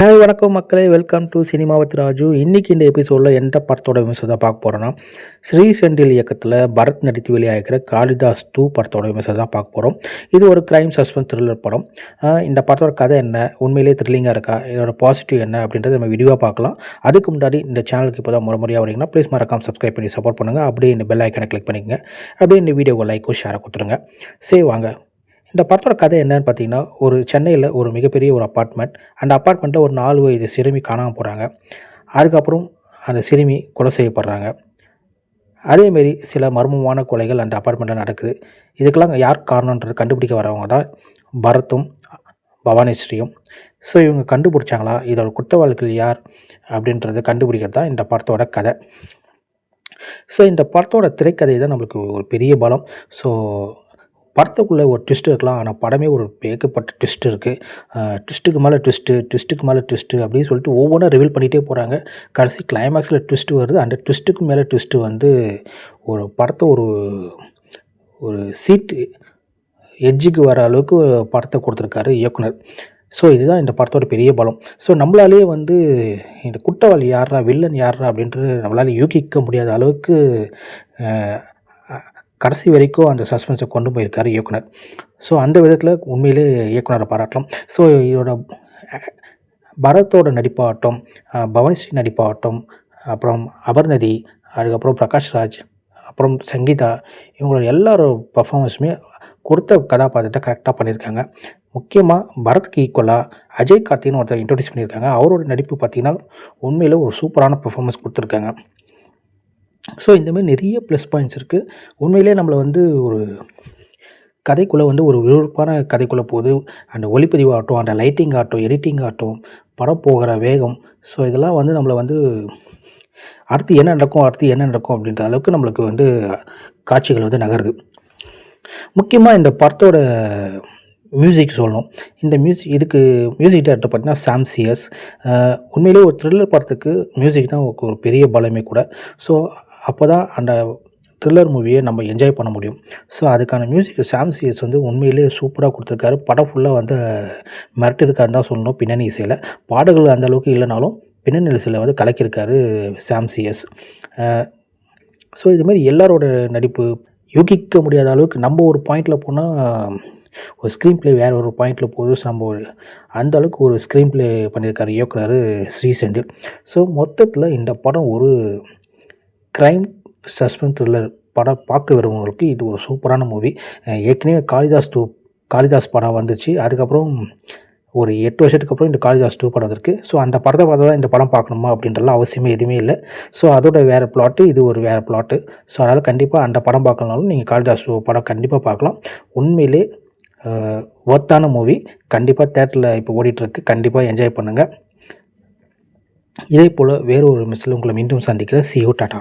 Hi வணக்கம் மக்களே, welcome to cinema with Raju. இன்றைக்கி இந்த எபிசோடில் எந்த படத்தோட விமர்சனம் தான் பார்க்க போகிறோன்னா, ஸ்ரீ செந்தில் இயக்கத்தில் பரத் நடித்து வெளியாகிற காளிதாஸ் 2 படத்தோட விமர்சனம் தான் பார்க்க போகிறோம். இது ஒரு கிரைம் சஸ்பென்ஸ் த்ரில்லர் படம். இந்த படத்தோட கதை என்ன, உண்மையிலேயே த்ரில்லிங்காக இருக்கா, இதோட பாசிட்டிவ் என்ன அப்படின்றத நம்ம விரிவாக பார்க்கலாம். அதுக்கு முன்னாடி இந்த சேனலுக்கு இப்போ தான் முறையாக வரீங்கன்னா ப்ளீஸ் மறக்காம சப்ஸ்கிரைப் பண்ணி சப்போர்ட் பண்ணுங்கள். அப்படியே இந்த பெல் ஐக்கனை கிளிக் பண்ணிக்கங்க. அப்படியே இந்த வீடியோவை லைக்கும் ஷேரை கொடுத்துருங்க. சரி வாங்க, இந்த படத்தோட கதை என்னன்னு பார்த்தீங்கன்னா, ஒரு சென்னையில் ஒரு மிகப்பெரிய ஒரு அப்பார்ட்மெண்ட். அந்த அப்பார்ட்மெண்ட்டில் ஒரு 4 வயது சிறுமி காணாமல் போகிறாங்க. அதுக்கப்புறம் அந்த சிறுமி கொலை செய்யப்படுறாங்க. அதேமாரி சில மர்மமான கொலைகள் அந்த அப்பார்ட்மெண்ட்டில் நடக்குது. இதுக்கெல்லாம் யார் காரணன்றது கண்டுபிடிக்க வரவங்க தான் பரத்தும் பவானிஸ்ரீயும். ஸோ இவங்க கண்டுபிடிச்சாங்களா, இதோட குற்றவாளிகள் யார் அப்படின்றத கண்டுபிடிக்கிறது தான் இந்த படத்தோட கதை. ஸோ இந்த படத்தோட திரைக்கதை தான் நம்மளுக்கு ஒரு பெரிய பலம். ஸோ படத்துக்குள்ளே ஒரு ட்விஸ்ட் இருக்கலாம், ஆனால் படமே ஒரு ஏகப்பட்ட ட்விஸ்ட் இருக்குது. ட்விஸ்ட்டுக்கு மேலே ட்விஸ்ட்டு, ட்விஸ்ட்டுக்கு மேலே ட்விஸ்ட்டு அப்படின்னு சொல்லிட்டு ஒவ்வொன்றா ரிவீல் பண்ணிகிட்டே போகிறாங்க. கடைசி கிளைமேக்ஸில் ட்விஸ்ட்டு வருது. அந்த ட்விஸ்ட்டுக்கு மேலே ட்விஸ்ட்டு வந்து ஒரு படத்தை ஒரு ஒரு சீட்டு எட்ஜுக்கு வர அளவுக்கு படத்தை கொடுத்துருக்காரு இயக்குனர். ஸோ இதுதான் இந்த படத்தோட பெரிய பலம். ஸோ நம்மளாலேயே வந்து இந்த குற்றவாளி யாரா, வில்லன் யாரா அப்படின்றது நம்மளால் யூகிக்க முடியாத அளவுக்கு கடைசி வரைக்கும் அந்த சஸ்பென்ஸை கொண்டு போயிருக்காரு இயக்குனர். ஸோ அந்த விதத்தில் உண்மையிலே இயக்குனரை பாராட்டலாம். ஸோ இதோட பரத்தோட நடிப்பாகட்டும், பவானிஸ்ரீ நடிப்பாகட்டும், அப்புறம் அபர்ணதி, அதுக்கப்புறம் பிரகாஷ்ராஜ், அப்புறம் சங்கீதா, இவங்களோட எல்லாரோட பர்ஃபார்மன்ஸுமே கொடுத்த கதாபாத்திரத்தை கரெக்டாக பண்ணியிருக்காங்க. முக்கியமாக பரத்துக்கு ஈக்குவலாக அஜய் கார்த்தின்னு ஒருத்தர் இன்ட்ரடியூஸ் பண்ணியிருக்காங்க. அவரோட நடிப்பு பார்த்திங்கன்னா உண்மையில் ஒரு சூப்பரான பர்ஃபார்மன்ஸ் கொடுத்துருக்காங்க. ஸோ இந்தமாதிரி நிறைய ப்ளஸ் பாயிண்ட்ஸ் இருக்குது. உண்மையிலே நம்மளை வந்து ஒரு கதைக்குள்ளே வந்து ஒரு விறுவிறுப்பான கதைக்குள்ளே போகுது. அந்த ஒளிப்பதிவு ஆகட்டும், அந்த லைட்டிங் ஆகட்டும், எடிட்டிங் ஆகட்டும், படம் போகிற வேகம், ஸோ இதெல்லாம் வந்து நம்மளை வந்து அடுத்து என்ன நடக்கும் அப்படின்ற அளவுக்கு நம்மளுக்கு வந்து காட்சிகள் வந்து நகருது. முக்கியமாக இந்த படத்தோட மியூசிக் சொல்லணும். இந்த இதுக்கு மியூசிக் டைரக்டர் பார்த்தீங்கன்னா சாம் சிஎஸ். உண்மையிலே ஒரு த்ரில்லர் படத்துக்கு மியூசிக் தான் ஒரு பெரிய பலமே கூட. ஸோ அப்போ தான் அந்த த்ரில்லர் மூவியை நம்ம என்ஜாய் பண்ண முடியும். ஸோ அதுக்கான மியூசிக் சாம் சிஎஸ் வந்து உண்மையிலே சூப்பராக கொடுத்துருக்காரு. படம் ஃபுல்லாக வந்து மிரட்டிருக்காருன்னு தான் சொல்லணும். பின்னணி இசையில் பாடல்கள் அந்த அளவுக்கு இல்லைனாலும் பின்னணி இசையில் வந்து கலக்கியிருக்காரு சாம் சிஎஸ். ஸோ இதுமாதிரி எல்லாரோட நடிப்பு யூகிக்க முடியாத அளவுக்கு நம்ம ஒரு பாயிண்டில் போனால் ஒரு ஸ்க்ரீன் ப்ளே வேறு ஒரு பாயிண்டில் போகுது. நம்ம அந்த அளவுக்கு ஒரு ஸ்க்ரீன் ப்ளே பண்ணியிருக்காரு இயக்குனர் ஸ்ரீ செந்தில். ஸோ மொத்தத்தில் இந்த படம் ஒரு க்ரைம் சஸ்பென்ஸ் த்ரில்லர் படம் பார்க்க விரும்புகிறவங்களுக்கு இது ஒரு சூப்பரான மூவி. ஏற்கனவே காளிதாஸ் படம் வந்துச்சு. அதுக்கப்புறம் ஒரு 8 வருஷத்துக்கு அப்புறம் இந்த காளிதாஸ் 2 படம் வந்திருக்கு. ஸோ அந்த படத்தை பார்த்தா தான் இந்த படம் பார்க்கணுமா அப்படின்றலாம் அவசியமே எதுவுமே இல்லை. ஸோ அதோட வேறு பிளாட்டு, இது ஒரு வேறு பிளாட்டு. ஸோ அதனால் கண்டிப்பாக அந்த படம் பார்க்கலனாலும் நீங்கள் காளிதாஸ் 2 படம் கண்டிப்பாக பார்க்கலாம். உண்மையிலே ஒர்த்தான மூவி. கண்டிப்பாக தேட்டரில் இப்போ ஓடிட்டுருக்கு. கண்டிப்பாக என்ஜாய் பண்ணுங்கள். இதே போல் வேறு ஒரு மிஸ்ஸில் உங்களை மீண்டும் சந்திக்கிறேன். See you, Tata.